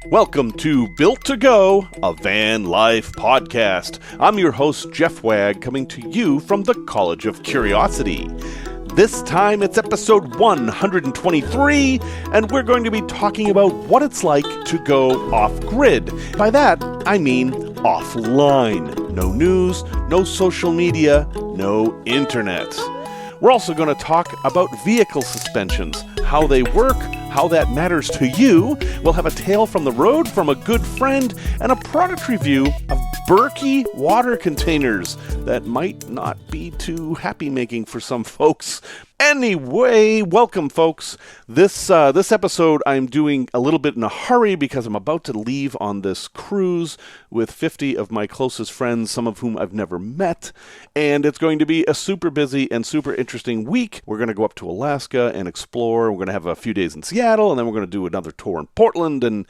Welcome to Built to Go, a van life podcast. I'm your host, Jeff Wagg, coming to you from the College of Curiosity. This time it's episode 123, and we're going to be talking about what it's like to go off-grid. By that, I mean offline. No news, no social media, no internet. We're also going to talk about vehicle suspensions, how they work, how that matters to you. We'll have a tale from the road from a good friend and a product review of Berkey water containers that might not be too happy-making for some folks. Anyway, welcome, folks. This episode I'm doing a little bit in a hurry because I'm about to leave on this cruise with 50 of my closest friends, some of whom I've never met, and it's going to be a super busy and super interesting week. We're going to go up to Alaska and explore. We're going to have a few days in Seattle, and then we're going to do another tour in Portland, and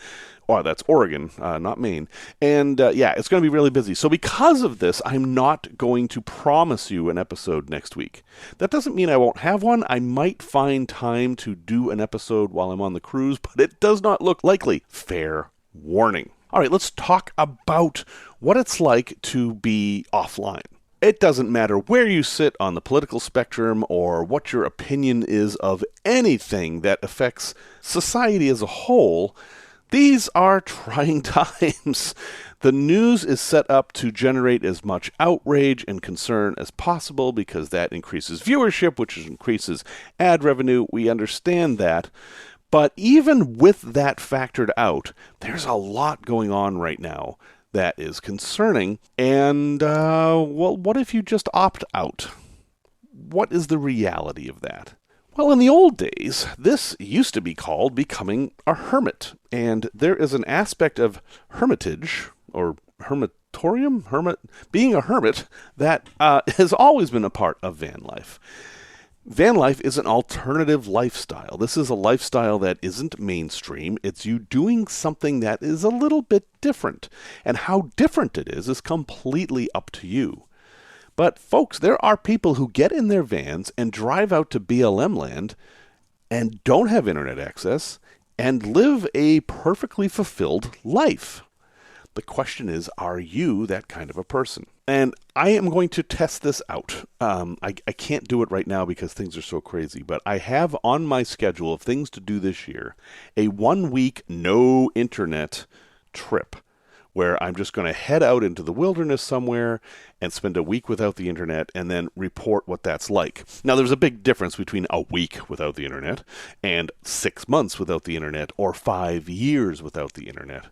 that's Oregon, not Maine. And it's going to be really busy. So because of this, I'm not going to promise you an episode next week. That doesn't mean I won't have one. I might find time to do an episode while I'm on the cruise, but it does not look likely. Fair warning. All right, let's talk about what it's like to be offline. It doesn't matter where you sit on the political spectrum or what your opinion is of anything that affects society as a whole. These are trying times. The news is set up to generate as much outrage and concern as possible because that increases viewership, which increases ad revenue. We understand that. But even with that factored out, there's a lot going on right now that is concerning. And, what if you just opt out? What is the reality of that? Well, in the old days, this used to be called becoming a hermit, and there is an aspect of hermitage, or being a hermit, that has always been a part of van life. Van life is an alternative lifestyle. This is a lifestyle that isn't mainstream. It's you doing something that is a little bit different, and how different it is completely up to you. But folks, there are people who get in their vans and drive out to BLM land and don't have internet access and live a perfectly fulfilled life. The question is, are you that kind of a person? And I am going to test this out. I can't do it right now because things are so crazy, but I have on my schedule of things to do this year a 1-week no internet trip, where I'm just going to head out into the wilderness somewhere and spend a week without the internet and then report what that's like. Now, there's a big difference between a week without the internet and 6 months without the internet or 5 years without the internet.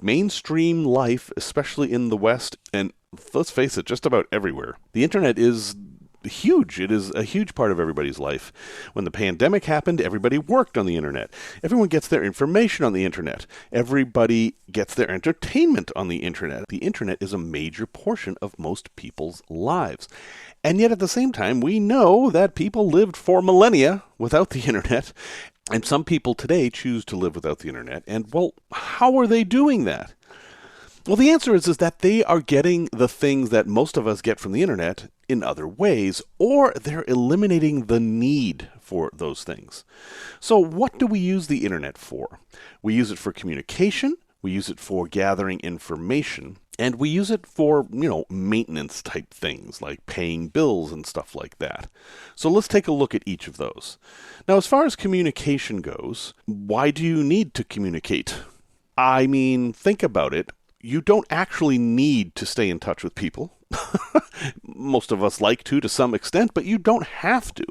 Mainstream life, especially in the West, and let's face it, just about everywhere, the internet is huge. It is a huge part of everybody's life. When the pandemic happened, everybody worked on the internet. Everyone gets their information on the internet. Everybody gets their entertainment on the internet. The internet is a major portion of most people's lives. And yet at the same time, we know that people lived for millennia without the internet. And some people today choose to live without the internet. And, well, how are they doing that? Well, the answer is that they are getting the things that most of us get from the internet in other ways, or they're eliminating the need for those things. So what do we use the internet for? We use it for communication, we use it for gathering information, and we use it for, maintenance type things like paying bills and stuff like that. So let's take a look at each of those. Now, as far as communication goes, why do you need to communicate? I mean, think about it. You don't actually need to stay in touch with people. Most of us like to some extent, but you don't have to.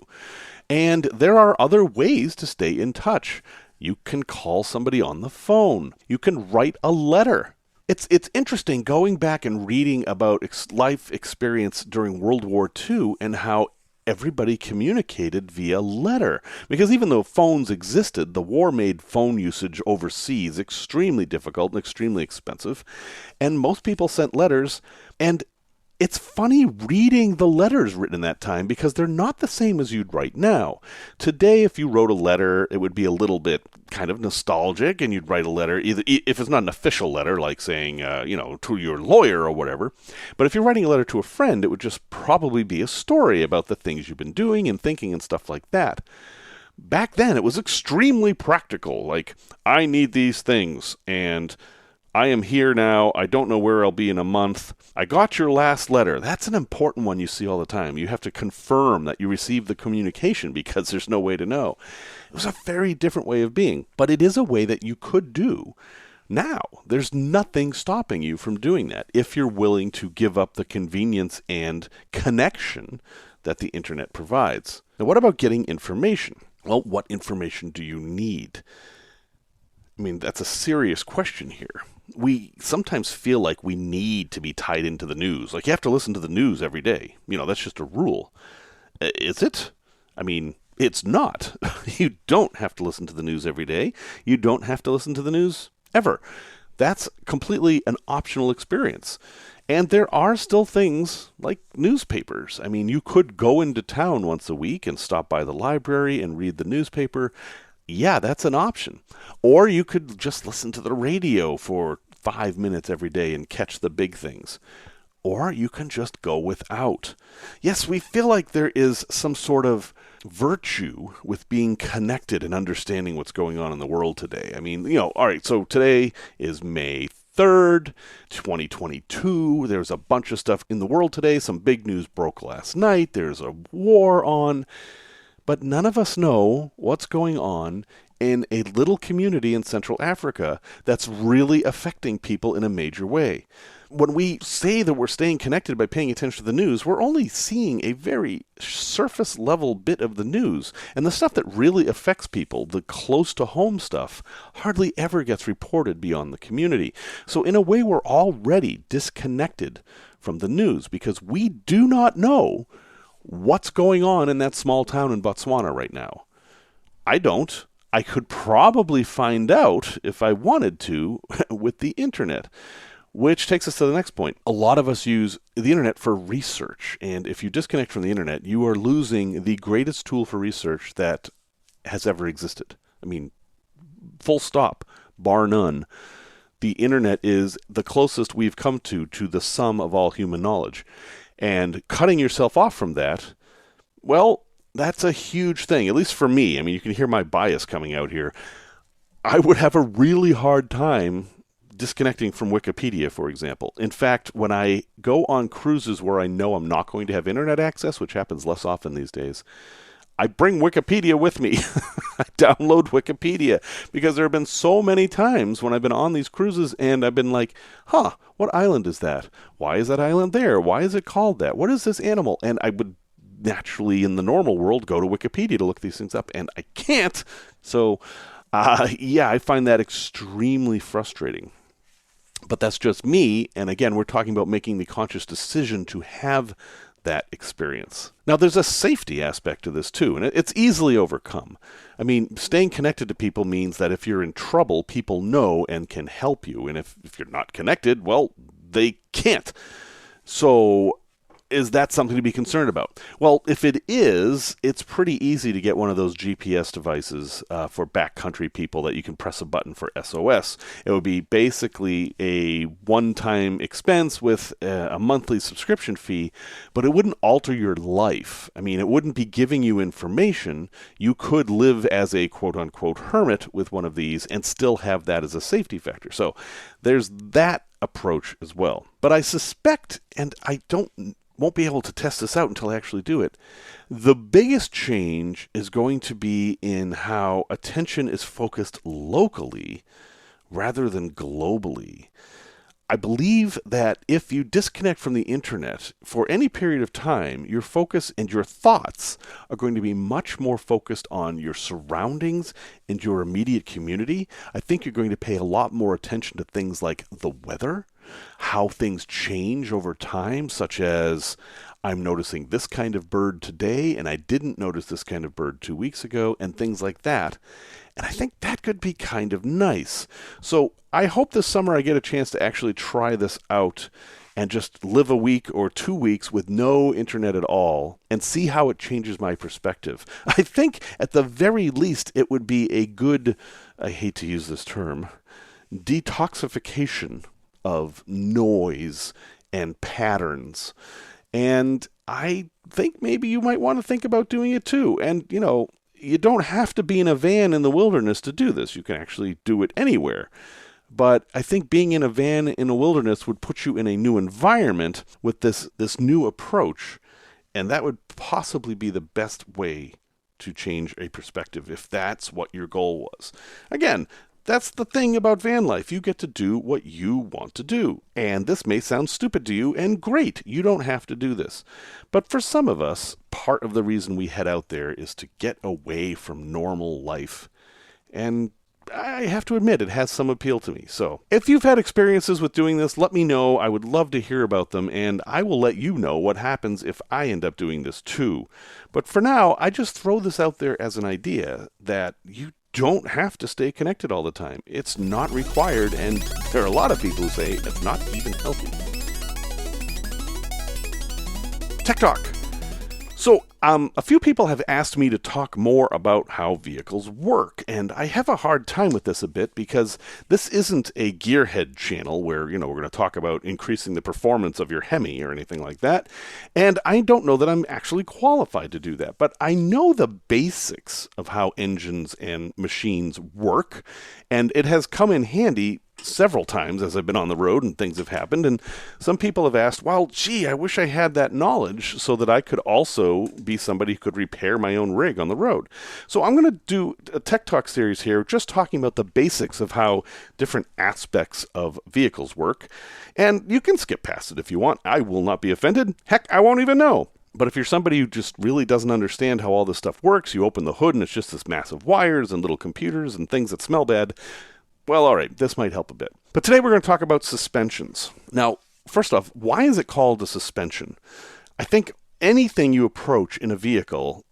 And there are other ways to stay in touch. You can call somebody on the phone. You can write a letter. It's interesting going back and reading about life experience during World War II and how everybody communicated via letter. Because even though phones existed, the war made phone usage overseas extremely difficult and extremely expensive. And most people sent letters, and it's funny reading the letters written in that time because they're not the same as you'd write now. Today, if you wrote a letter, it would be a little bit kind of nostalgic, and you'd write a letter, either if it's not an official letter, like saying, to your lawyer or whatever. But if you're writing a letter to a friend, it would just probably be a story about the things you've been doing and thinking and stuff like that. Back then, it was extremely practical. Like, I need these things, and I am here now. I don't know where I'll be in a month. I got your last letter. That's an important one you see all the time. You have to confirm that you received the communication because there's no way to know. It was a very different way of being, but it is a way that you could do now. There's nothing stopping you from doing that if you're willing to give up the convenience and connection that the internet provides. Now, what about getting information? Well, what information do you need? I mean, that's a serious question here. We sometimes feel like we need to be tied into the news. Like, you have to listen to the news every day. That's just a rule. Is it? I mean, it's not. You don't have to listen to the news every day. You don't have to listen to the news ever. That's completely an optional experience. And there are still things like newspapers. I mean, you could go into town once a week and stop by the library and read the newspaper. Yeah, that's an option. Or you could just listen to the radio for 5 minutes every day and catch the big things. Or you can just go without. Yes, we feel like there is some sort of virtue with being connected and understanding what's going on in the world today. I mean, all right, so today is May 3rd, 2022. There's a bunch of stuff in the world today. Some big news broke last night. There's a war on. But none of us know what's going on in a little community in Central Africa that's really affecting people in a major way. When we say that we're staying connected by paying attention to the news, we're only seeing a very surface level bit of the news. And the stuff that really affects people, the close to home stuff, hardly ever gets reported beyond the community. So in a way, we're already disconnected from the news because we do not know what's going on in that small town in Botswana right now. I don't. I could probably find out if I wanted to with the internet. Which takes us to the next point. A lot of us use the internet for research. And if you disconnect from the internet, you are losing the greatest tool for research that has ever existed. I mean, full stop, bar none. The internet is the closest we've come to the sum of all human knowledge. And cutting yourself off from that, well, that's a huge thing, at least for me. I mean, you can hear my bias coming out here. I would have a really hard time disconnecting from Wikipedia, for example. In fact, when I go on cruises where I know I'm not going to have internet access, which happens less often these days, I bring Wikipedia with me. I download Wikipedia because there have been so many times when I've been on these cruises and I've been like, what island is that? Why is that island there? Why is it called that? What is this animal? And I would naturally, in the normal world, go to Wikipedia to look these things up, and I can't. So, I find that extremely frustrating. But that's just me, and again, we're talking about making the conscious decision to have that experience. Now, there's a safety aspect to this too, and it's easily overcome. I mean, staying connected to people means that if you're in trouble, people know and can help you, and if you're not connected, well, they can't. So, is that something to be concerned about? Well, if it is, it's pretty easy to get one of those GPS devices for backcountry people that you can press a button for SOS. It would be basically a one-time expense with a monthly subscription fee, but it wouldn't alter your life. I mean, it wouldn't be giving you information. You could live as a quote-unquote hermit with one of these and still have that as a safety factor. So there's that approach as well. But I suspect, and I won't be able to test this out until I actually do it. The biggest change is going to be in how attention is focused locally rather than globally. I believe that if you disconnect from the internet for any period of time, your focus and your thoughts are going to be much more focused on your surroundings and your immediate community. I think you're going to pay a lot more attention to things like the weather, how things change over time, such as I'm noticing this kind of bird today, and I didn't notice this kind of bird 2 weeks ago, and things like that. And I think that could be kind of nice. So I hope this summer I get a chance to actually try this out and just live a week or 2 weeks with no internet at all and see how it changes my perspective. I think at the very least it would be a good, I hate to use this term, detoxification of noise and patterns. And I think maybe you might want to think about doing it too. And, you don't have to be in a van in the wilderness to do this. You can actually do it anywhere. But I think being in a van in a wilderness would put you in a new environment with this new approach, and that would possibly be the best way to change a perspective if that's what your goal was. Again, that's the thing about van life. You get to do what you want to do. And this may sound stupid to you, and great, you don't have to do this. But for some of us, part of the reason we head out there is to get away from normal life. And I have to admit, it has some appeal to me. So if you've had experiences with doing this, let me know. I would love to hear about them, and I will let you know what happens if I end up doing this too. But for now, I just throw this out there as an idea that you don't have to stay connected all the time. It's not required, and there are a lot of people who say it's not even healthy. Tech Talk. So, a few people have asked me to talk more about how vehicles work, and I have a hard time with this a bit because this isn't a gearhead channel where, we're going to talk about increasing the performance of your Hemi or anything like that, and I don't know that I'm actually qualified to do that, but I know the basics of how engines and machines work, and it has come in handy several times as I've been on the road and things have happened, and some people have asked, well, gee, I wish I had that knowledge so that I could also be somebody who could repair my own rig on the road. So I'm going to do a Tech Talk series here just talking about the basics of how different aspects of vehicles work, and you can skip past it if you want. I will not be offended. Heck, I won't even know. But if you're somebody who just really doesn't understand how all this stuff works, you open the hood and it's just this massive wires and little computers and things that smell bad, well, all right, this might help a bit. But today we're going to talk about suspensions. Now, first off, why is it called a suspension? I think anything you approach in a vehicle,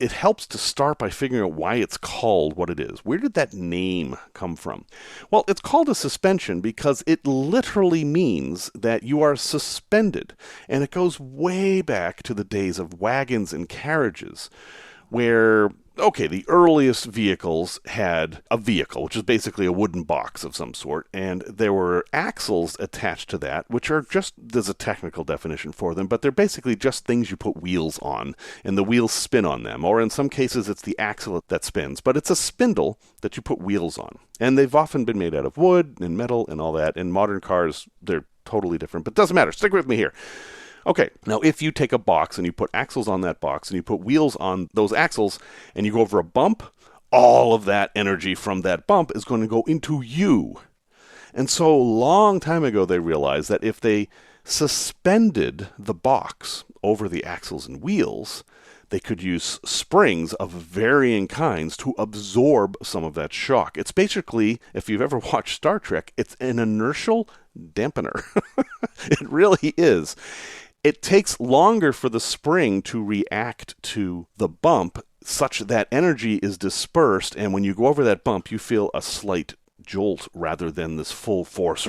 it helps to start by figuring out why it's called what it is. Where did that name come from? Well, it's called a suspension because it literally means that you are suspended. And it goes way back to the days of wagons and carriages, where the earliest vehicles had a vehicle, which is basically a wooden box of some sort, and there were axles attached to that, which are just, there's a technical definition for them, but they're basically just things you put wheels on, and the wheels spin on them, or in some cases it's the axle that spins, but it's a spindle that you put wheels on. And they've often been made out of wood and metal and all that. In modern cars, they're totally different, but it doesn't matter. Stick with me here. Okay, now if you take a box and you put axles on that box and you put wheels on those axles and you go over a bump, all of that energy from that bump is going to go into you. And so a long time ago they realized that if they suspended the box over the axles and wheels, they could use springs of varying kinds to absorb some of that shock. It's basically, if you've ever watched Star Trek, it's an inertial dampener. It really is. It takes longer for the spring to react to the bump such that energy is dispersed, and when you go over that bump, you feel a slight jolt rather than this full force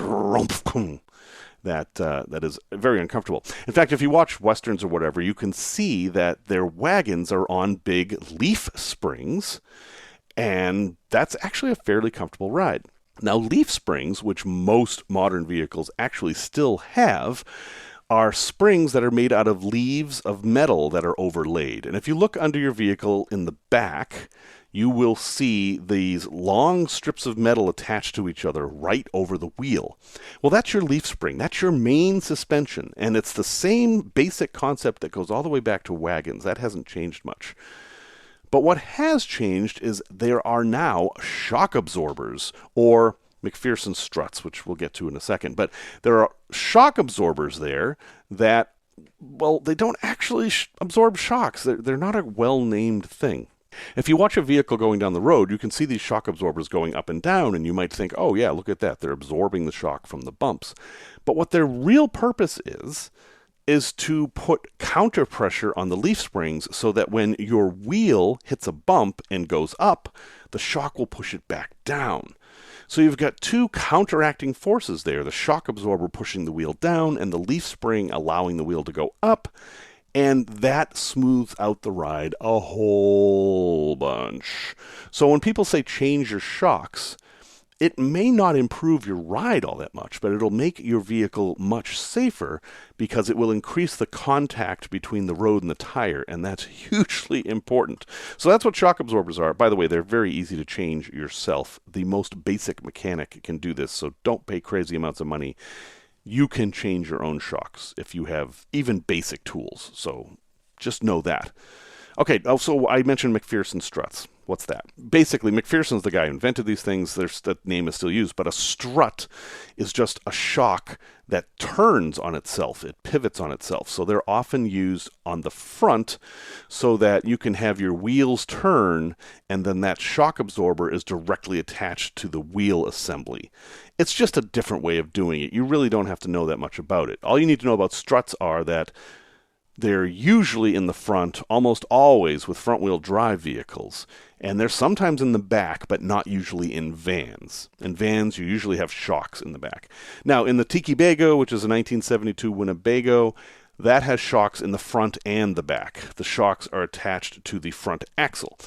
that is very uncomfortable. In fact, if you watch Westerns or whatever, you can see that their wagons are on big leaf springs, and that's actually a fairly comfortable ride. Now, leaf springs, which most modern vehicles actually still have, are springs that are made out of leaves of metal that are overlaid. And if you look under your vehicle in the back, you will see these long strips of metal attached to each other right over the wheel. Well, that's your leaf spring. That's your main suspension. And it's the same basic concept that goes all the way back to wagons. That hasn't changed much. But what has changed is there are now shock absorbers, or McPherson struts, which we'll get to in a second. But there are shock absorbers there that, well, they don't actually absorb shocks. They're not a well-named thing. If you watch a vehicle going down the road, you can see these shock absorbers going up and down, and you might think, oh yeah, look at that. They're absorbing the shock from the bumps. But what their real purpose is to put counter pressure on the leaf springs so that when your wheel hits a bump and goes up, the shock will push it back down. So you've got two counteracting forces there, the shock absorber pushing the wheel down and the leaf spring allowing the wheel to go up, and that smooths out the ride a whole bunch. So when people say change your shocks, it may not improve your ride all that much, but it'll make your vehicle much safer because it will increase the contact between the road and the tire, and that's hugely important. So that's what shock absorbers are. By the way, they're very easy to change yourself. The most basic mechanic can do this, so don't pay crazy amounts of money. You can change your own shocks if you have even basic tools, so just know that. Okay, also I mentioned McPherson struts. What's that? Basically, McPherson's the guy who invented these things. That name is still used, but a strut is just a shock that turns on itself. It pivots on itself. So they're often used on the front so that you can have your wheels turn, and then that shock absorber is directly attached to the wheel assembly. It's just a different way of doing it. You really don't have to know that much about it. All you need to know about struts are that they're usually in the front, almost always with front-wheel drive vehicles. And they're sometimes in the back, but not usually in vans. In vans, you usually have shocks in the back. Now, in the Tiki Bago, which is a 1972 Winnebago, that has shocks in the front and the back. The shocks are attached to the front axle.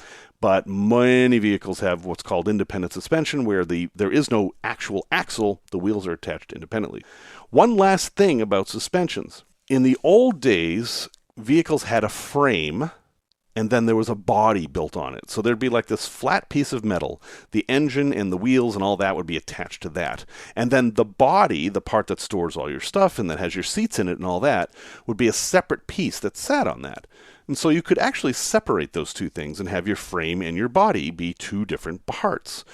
But many vehicles have what's called independent suspension, where there is no actual axle. The wheels are attached independently. One last thing about suspensions. In the old days, vehicles had a frame, and then there was a body built on it. So there'd be like this flat piece of metal. The engine and the wheels and all that would be attached to that. And then the body, the part that stores all your stuff and that has your seats in it and all that, would be a separate piece that sat on that. And so you could actually separate those two things and have your frame and your body be two different parts.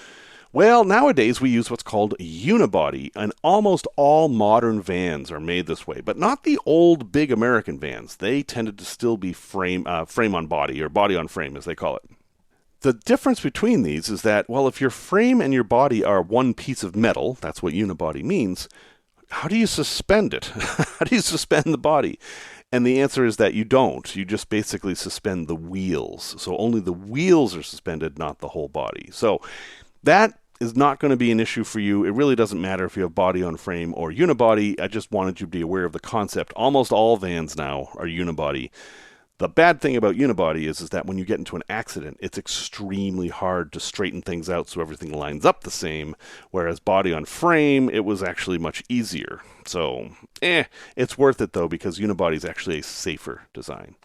Well, nowadays we use what's called unibody, and almost all modern vans are made this way, but not the old big American vans. They tended to still be frame on body, or body on frame as they call it. The difference between these is that, well, if your frame and your body are one piece of metal, that's what unibody means, how do you suspend it? How do you suspend the body? And the answer is that you don't. You just basically suspend the wheels. So only the wheels are suspended, not the whole body. So that is not going to be an issue for you. It really doesn't matter if you have body on frame or unibody. I just wanted you to be aware of the concept. Almost all vans now are unibody. The bad thing about unibody is that when you get into an accident, it's extremely hard to straighten things out so everything lines up the same, whereas body on frame, it was actually much easier. So, it's worth it though, because unibody is actually a safer design.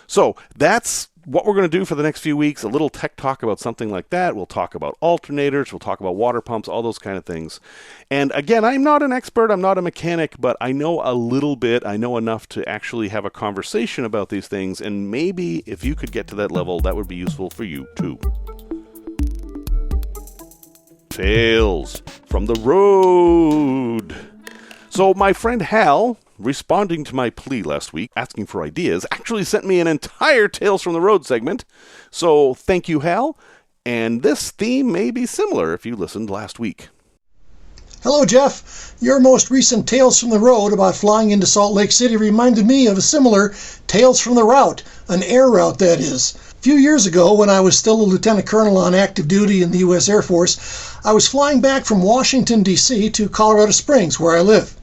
So that's what we're going to do for the next few weeks, a little tech talk about something like that. We'll talk about alternators, we'll talk about water pumps, all those kind of things. And again, I'm not an expert, I'm not a mechanic, but I know a little bit. I know enough to actually have a conversation about these things, and maybe if you could get to that level, that would be useful for you too. Tales from the road. So my friend Hal, responding to my plea last week, asking for ideas, actually sent me an entire Tales from the Road segment. So thank you, Hal. And this theme may be similar if you listened last week. Hello, Jeff. Your most recent Tales from the Road about flying into Salt Lake City reminded me of a similar Tales from the Route, an air route that is. A few years ago, when I was still a lieutenant colonel on active duty in the U.S. Air Force, I was flying back from Washington, D.C. to Colorado Springs, where I live.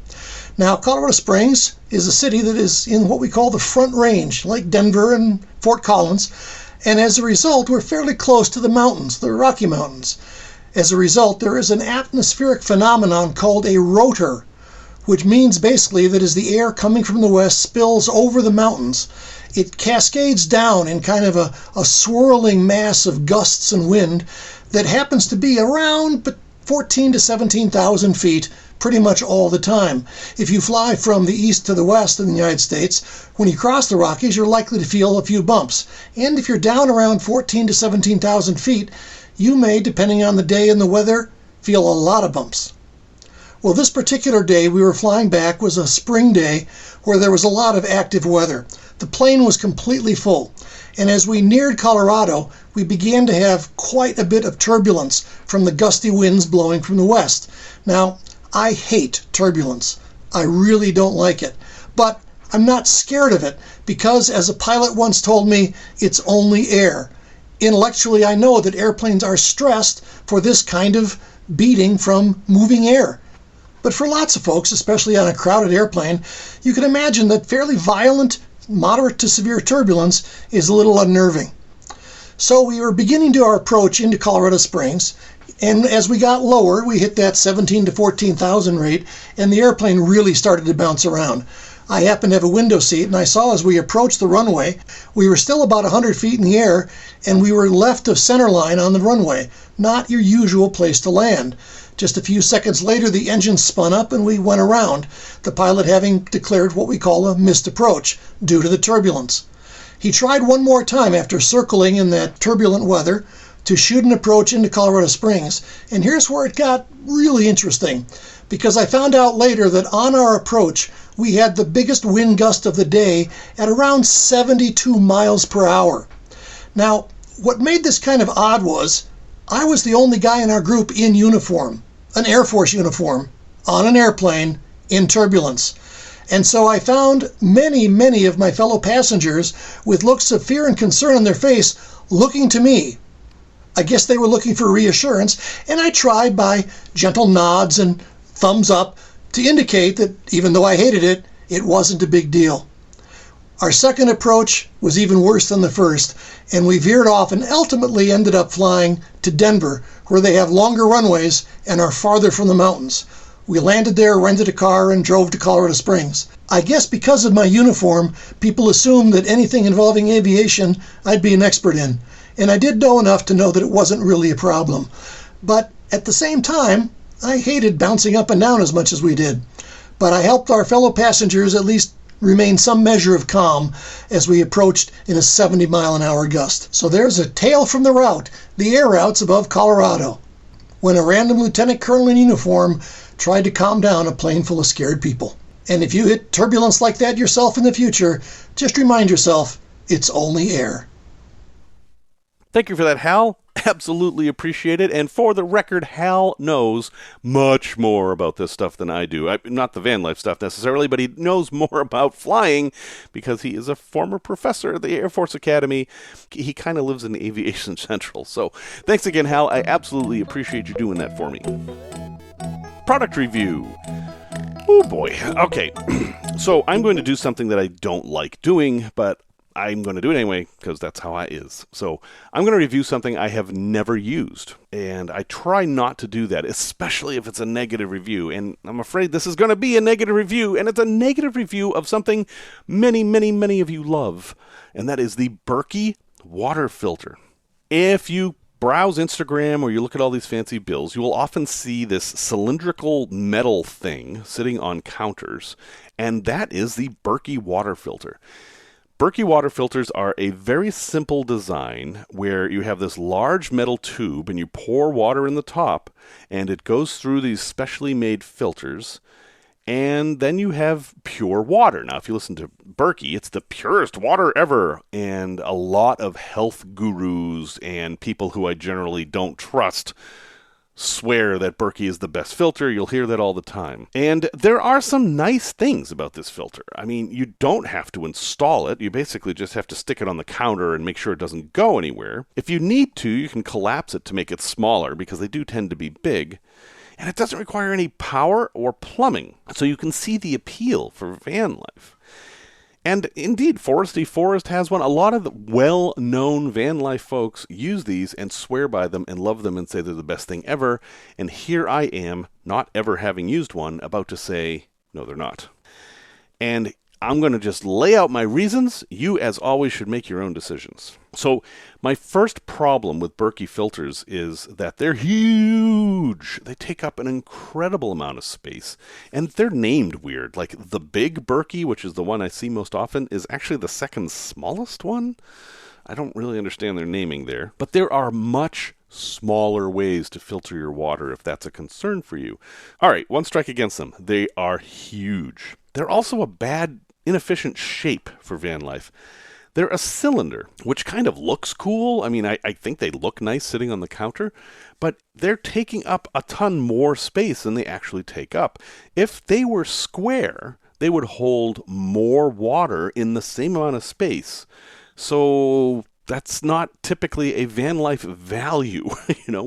Now, Colorado Springs is a city that is in what we call the Front Range, like Denver and Fort Collins, and as a result, we're fairly close to the mountains, the Rocky Mountains. As a result, there is an atmospheric phenomenon called a rotor, which means basically that as the air coming from the west spills over the mountains, it cascades down in kind of a swirling mass of gusts and wind that happens to be around 14 to 17,000 feet pretty much all the time. If you fly from the east to the west in the United States, when you cross the Rockies, you're likely to feel a few bumps. And if you're down around 14 to 17,000 feet, you may, depending on the day and the weather, feel a lot of bumps. Well, this particular day we were flying back was a spring day where there was a lot of active weather. The plane was completely full. And as we neared Colorado, we began to have quite a bit of turbulence from the gusty winds blowing from the west. Now, I hate turbulence. I really don't like it. But I'm not scared of it because, as a pilot once told me, it's only air. Intellectually, I know that airplanes are stressed for this kind of beating from moving air. But for lots of folks, especially on a crowded airplane, you can imagine that fairly violent, moderate to severe turbulence is a little unnerving. So we were beginning to our approach into Colorado Springs, and as we got lower, we hit that 17 to 14,000 rate, and the airplane really started to bounce around. I happened to have a window seat, and I saw as we approached the runway, we were still about 100 feet in the air, and we were left of center line on the runway, not your usual place to land. Just a few seconds later, the engine spun up and we went around, the pilot having declared what we call a missed approach due to the turbulence. He tried one more time after circling in that turbulent weather to shoot an approach into Colorado Springs, and here's where it got really interesting, because I found out later that on our approach, we had the biggest wind gust of the day at around 72 miles per hour. Now, what made this kind of odd was, I was the only guy in our group in uniform, an Air Force uniform, on an airplane in turbulence. And so I found many of my fellow passengers with looks of fear and concern on their face looking to me. I guess they were looking for reassurance, and I tried by gentle nods and thumbs up to indicate that even though I hated it, it wasn't a big deal. Our second approach was even worse than the first, and we veered off and ultimately ended up flying to Denver, where they have longer runways and are farther from the mountains. We landed there, rented a car, and drove to Colorado Springs. I guess because of my uniform, people assumed that anything involving aviation I'd be an expert in, and I did know enough to know that it wasn't really a problem. But at the same time, I hated bouncing up and down as much as we did. But I helped our fellow passengers at least remain some measure of calm as we approached in a 70-mile-an-hour gust. So there's a tale from the route, the air routes above Colorado, when a random lieutenant colonel in uniform tried to calm down a plane full of scared people. And if you hit turbulence like that yourself in the future, just remind yourself, it's only air. Thank you for that, Hal. Absolutely appreciate it. And for the record, Hal knows much more about this stuff than I do. Not the van life stuff necessarily, but he knows more about flying because he is a former professor at the Air Force Academy. He kind of lives in Aviation Central. So thanks again, Hal. I absolutely appreciate you doing that for me. Product review. Oh boy. Okay. So I'm going to do something that I don't like doing, but I'm going to do it anyway because that's how I is. So I'm going to review something I have never used. And I try not to do that, especially if it's a negative review. And I'm afraid this is going to be a negative review. And it's a negative review of something many of you love. And that is the Berkey water filter. If you browse Instagram or you look at all these fancy bills, you will often see this cylindrical metal thing sitting on counters. And that is the Berkey water filter. Berkey water filters are a very simple design where you have this large metal tube and you pour water in the top and it goes through these specially made filters and then you have pure water. Now, if you listen to Berkey, it's the purest water ever, and a lot of health gurus and people who I generally don't trust swear that Berkey is the best filter. You'll hear that all the time. And there are some nice things about this filter. I mean, you don't have to install it. You basically just have to stick it on the counter and make sure it doesn't go anywhere. If you need to, you can collapse it to make it smaller because they do tend to be big. And it doesn't require any power or plumbing. So you can see the appeal for van life. And indeed, Foresty Forest has one. A lot of the well-known van life folks use these and swear by them and love them and say they're the best thing ever. And here I am, not ever having used one, about to say, no, they're not. And I'm going to just lay out my reasons. You, as always, should make your own decisions. So my first problem with Berkey filters is that they're huge. They take up an incredible amount of space. And they're named weird. Like the big Berkey, which is the one I see most often, is actually the second smallest one. I don't really understand their naming there. But there are much smaller ways to filter your water if that's a concern for you. All right, one strike against them. They are huge. They're also a bad, inefficient shape for van life. They're a cylinder, which kind of looks cool. I mean, I think they look nice sitting on the counter, but they're taking up a ton more space than they actually take up. If they were square, they would hold more water in the same amount of space. So that's not typically a van life value.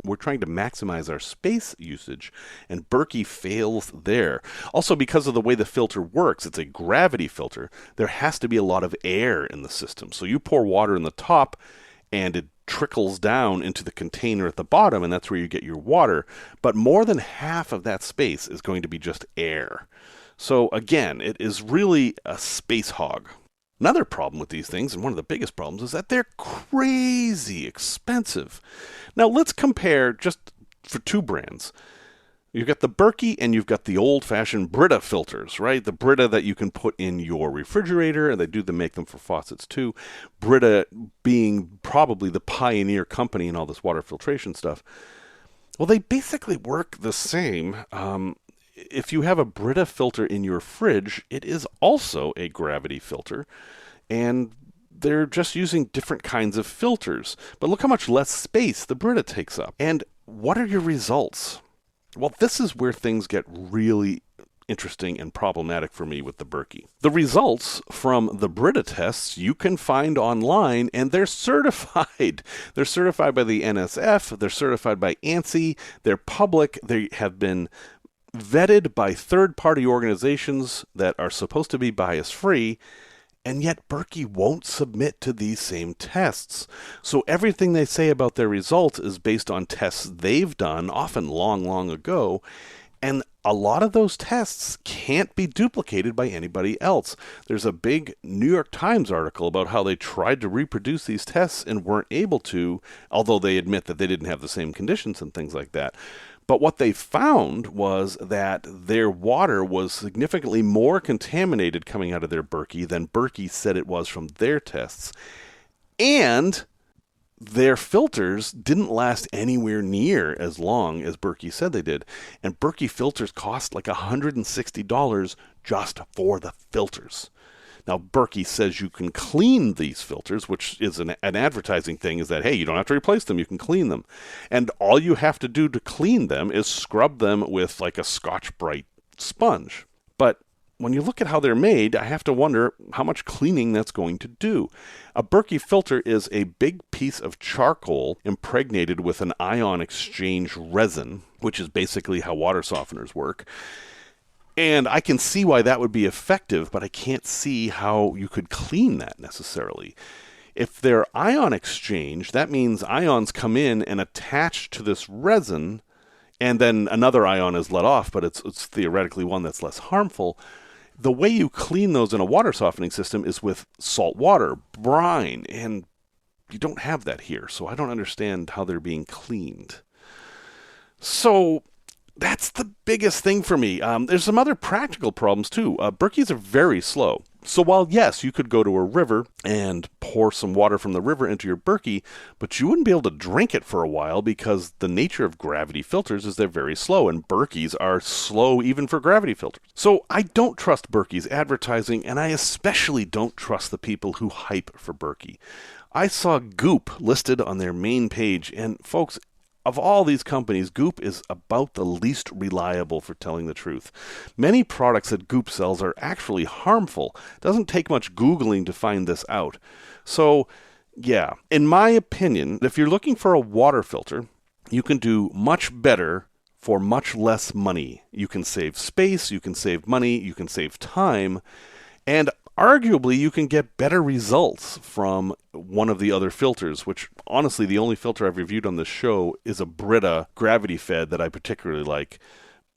We're trying to maximize our space usage, and Berkey fails there. Also, because of the way the filter works, it's a gravity filter. There has to be a lot of air in the system. So you pour water in the top, and it trickles down into the container at the bottom, and that's where you get your water. But more than half of that space is going to be just air. So again, it is really a space hog. Another problem with these things, and one of the biggest problems, is that they're crazy expensive. Now let's compare just for two brands. You've got the Berkey and you've got the old-fashioned Brita filters, right? The Brita that you can put in your refrigerator, and they make them for faucets too. Brita being probably the pioneer company in all this water filtration stuff. Well, they basically work the same. If you have a Brita filter in your fridge, it is also a gravity filter, and they're just using different kinds of filters. But look how much less space the Brita takes up. And what are your results? Well, this is where things get really interesting and problematic for me with the Berkey. The results from the Brita tests you can find online, and they're certified. They're certified by the NSF, they're certified by ANSI, they're public, they have been vetted by third-party organizations that are supposed to be bias-free, and yet Berkey won't submit to these same tests. So everything they say about their results is based on tests they've done, often long, long ago, and a lot of those tests can't be duplicated by anybody else. There's a big New York Times article about how they tried to reproduce these tests and weren't able to, although they admit that they didn't have the same conditions and things like that. But what they found was that their water was significantly more contaminated coming out of their Berkey than Berkey said it was from their tests. And their filters didn't last anywhere near as long as Berkey said they did. And Berkey filters cost like $160 just for the filters. Now, Berkey says you can clean these filters, which is an advertising thing, is that, hey, you don't have to replace them, you can clean them. And all you have to do to clean them is scrub them with like a Scotch-Brite sponge. But when you look at how they're made, I have to wonder how much cleaning that's going to do. A Berkey filter is a big piece of charcoal impregnated with an ion exchange resin, which is basically how water softeners work. And I can see why that would be effective, but I can't see how you could clean that necessarily. If they're ion exchange, that means ions come in and attach to this resin, and then another ion is let off, but it's theoretically one that's less harmful. The way you clean those in a water softening system is with salt water, brine, and you don't have that here, so I don't understand how they're being cleaned. So that's the biggest thing for me. There's some other practical problems too. Berkeys are very slow. So while, yes, you could go to a river and pour some water from the river into your Berkey, but you wouldn't be able to drink it for a while because the nature of gravity filters is they're very slow, and Berkeys are slow even for gravity filters. So I don't trust Berkey's advertising, and I especially don't trust the people who hype for Berkey. I saw Goop listed on their main page, and folks, of all these companies, Goop is about the least reliable for telling the truth. Many products that Goop sells are actually harmful. It doesn't take much Googling to find this out. So, yeah, in my opinion, if you're looking for a water filter, you can do much better for much less money. You can save space, you can save money, you can save time, and arguably, you can get better results from one of the other filters, which, honestly, the only filter I've reviewed on this show is a Brita gravity-fed that I particularly like.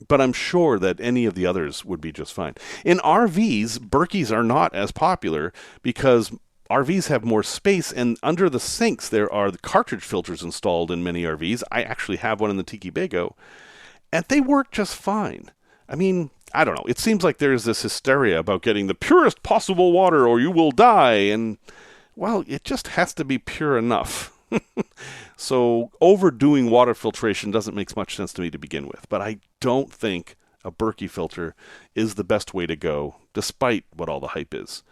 But I'm sure that any of the others would be just fine. In RVs, Berkeys are not as popular because RVs have more space, and under the sinks there are the cartridge filters installed in many RVs. I actually have one in the Tiki Bago, and they work just fine. I mean, I don't know. It seems like there's this hysteria about getting the purest possible water or you will die. And, well, it just has to be pure enough. So overdoing water filtration doesn't make much sense to me to begin with. But I don't think a Berkey filter is the best way to go, despite what all the hype is.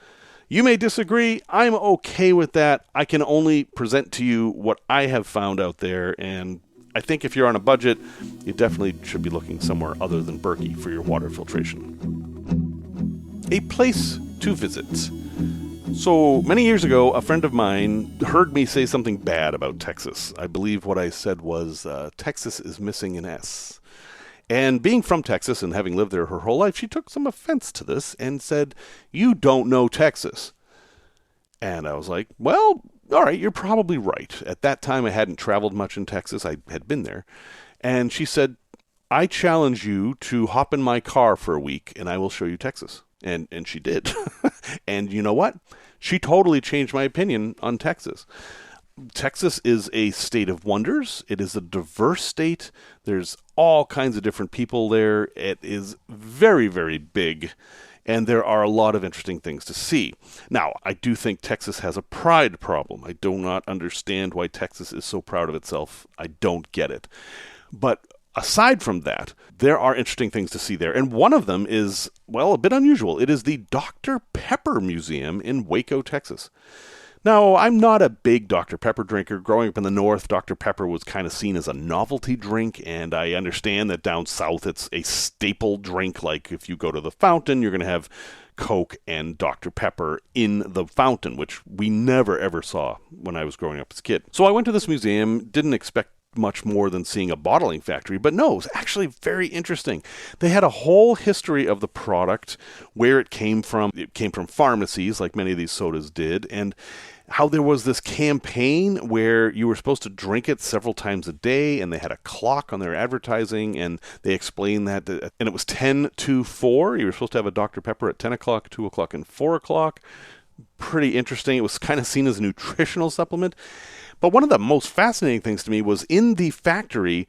You may disagree. I'm okay with that. I can only present to you what I have found out there, and I think if you're on a budget, you definitely should be looking somewhere other than Berkey for your water filtration. A place to visit. So, many years ago, a friend of mine heard me say something bad about Texas. I believe what I said was, Texas is missing an S. And being from Texas and having lived there her whole life, she took some offense to this and said, "You don't know Texas." And I was like, well, all right, you're probably right. At that time, I hadn't traveled much in Texas. I had been there. And she said, I challenge you to hop in my car for a week and I will show you Texas. And she did. And you know what? She totally changed my opinion on Texas. Texas is a state of wonders. It is a diverse state. There's all kinds of different people there. It is very, very big. And there are a lot of interesting things to see. Now, I do think Texas has a pride problem. I do not understand why Texas is so proud of itself. I don't get it. But aside from that, there are interesting things to see there. And one of them is, well, a bit unusual. It is the Dr. Pepper Museum in Waco, Texas. Now, I'm not a big Dr. Pepper drinker. Growing up in the North, Dr. Pepper was kind of seen as a novelty drink, and I understand that down south it's a staple drink. Like if you go to the fountain, you're going to have Coke and Dr. Pepper in the fountain, which we never ever saw when I was growing up as a kid. So I went to this museum, didn't expect much more than seeing a bottling factory, but no, it was actually very interesting. They had a whole history of the product, where it came from. It came from pharmacies, like many of these sodas did, and how there was this campaign where you were supposed to drink it several times a day, and they had a clock on their advertising, and they explained that, and it was 10 to 4. You were supposed to have a Dr. Pepper at 10 o'clock, 2 o'clock, and 4 o'clock. Pretty interesting. It was kind of seen as a nutritional supplement. But one of the most fascinating things to me was in the factory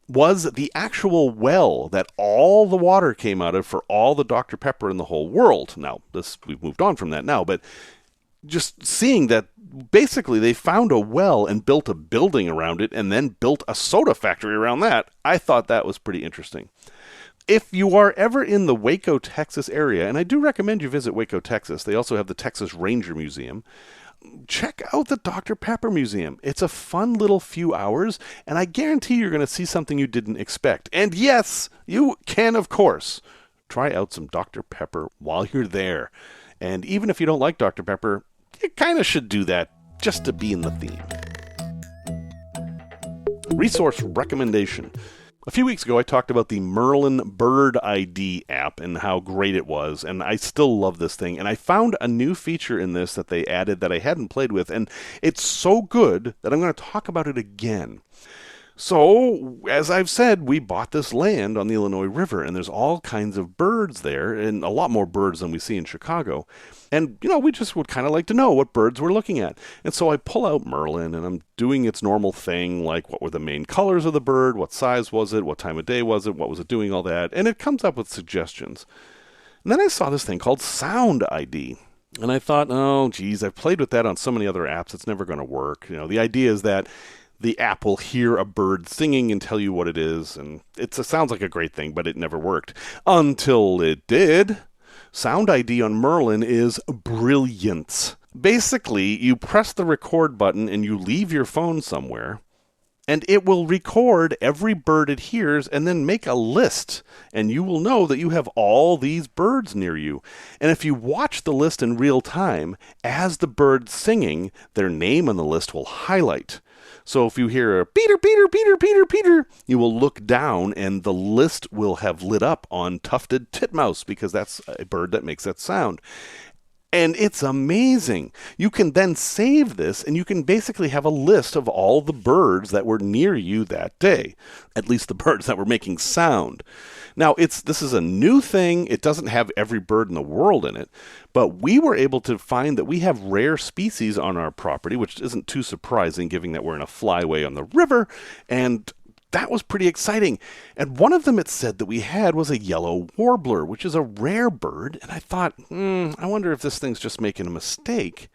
was the actual well that all the water came out of for all the Dr. Pepper in the whole world. Now, we've moved on from that now, but just seeing that basically they found a well and built a building around it and then built a soda factory around that, I thought that was pretty interesting. If you are ever in the Waco, Texas area, and I do recommend you visit Waco, Texas, they also have the Texas Ranger Museum, check out the Dr. Pepper Museum. It's a fun little few hours, and I guarantee you're going to see something you didn't expect. And yes, you can, of course, try out some Dr. Pepper while you're there. And even if you don't like Dr. Pepper, you kind of should do that just to be in the theme. Resource recommendation. A few weeks ago, I talked about the Merlin Bird ID app and how great it was, and I still love this thing. And I found a new feature in this that they added that I hadn't played with, and it's so good that I'm going to talk about it again. So, as I've said, we bought this land on the Illinois River, and there's all kinds of birds there, and a lot more birds than we see in Chicago. And, we just would kind of like to know what birds we're looking at. And so I pull out Merlin, and I'm doing its normal thing, like what were the main colors of the bird, what size was it, what time of day was it, what was it doing, all that. And it comes up with suggestions. And then I saw this thing called Sound ID. And I thought, oh, geez, I've played with that on so many other apps, it's never going to work. The idea is that the app will hear a bird singing and tell you what it is, and it sounds like a great thing, but it never worked. Until it did. Sound ID on Merlin is brilliant. Basically, you press the record button and you leave your phone somewhere, and it will record every bird it hears and then make a list, and you will know that you have all these birds near you. And if you watch the list in real time, as the bird's singing, their name on the list will highlight. So if you hear a Peter, Peter, Peter, Peter, Peter, you will look down and the list will have lit up on tufted titmouse because that's a bird that makes that sound. And it's amazing. You can then save this and you can basically have a list of all the birds that were near you that day. At least the birds that were making sound. Now, this is a new thing. It doesn't have every bird in the world in it, but we were able to find that we have rare species on our property, which isn't too surprising given that we're in a flyway on the river, and that was pretty exciting. And one of them it said that we had was a yellow warbler, which is a rare bird, and I thought, I wonder if this thing's just making a mistake.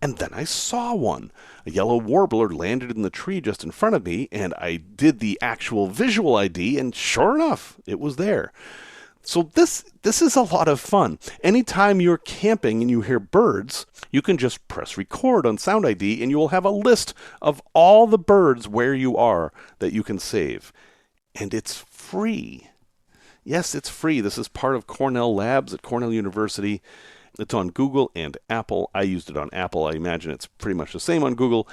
And then I saw one. A yellow warbler landed in the tree just in front of me, and I did the actual visual ID, and sure enough, it was there. So this is a lot of fun. Anytime you're camping and you hear birds, you can just press record on Sound ID, and you will have a list of all the birds where you are that you can save. And it's free. Yes, it's free. This is part of Cornell Labs at Cornell University. It's on Google and Apple. I used it on Apple. I imagine it's pretty much the same on Google.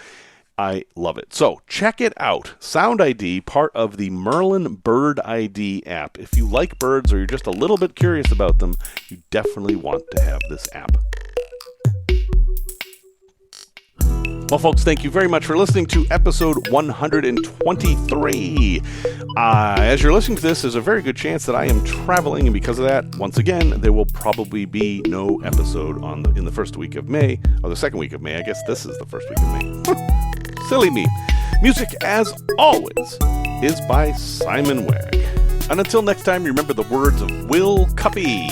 I love it. So check it out. Sound ID, part of the Merlin Bird ID app. If you like birds or you're just a little bit curious about them, you definitely want to have this app. Well, folks, thank you very much for listening to episode 123. As you're listening to this, there's a very good chance that I am traveling, and because of that, once again, there will probably be no episode in the first week of May, or the second week of May. I guess this is the first week of May. Silly me. Music, as always, is by Simon Ware. And until next time, remember the words of Will Cuppy.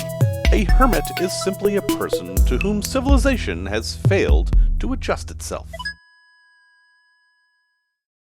A hermit is simply a person to whom civilization has failed to adjust itself.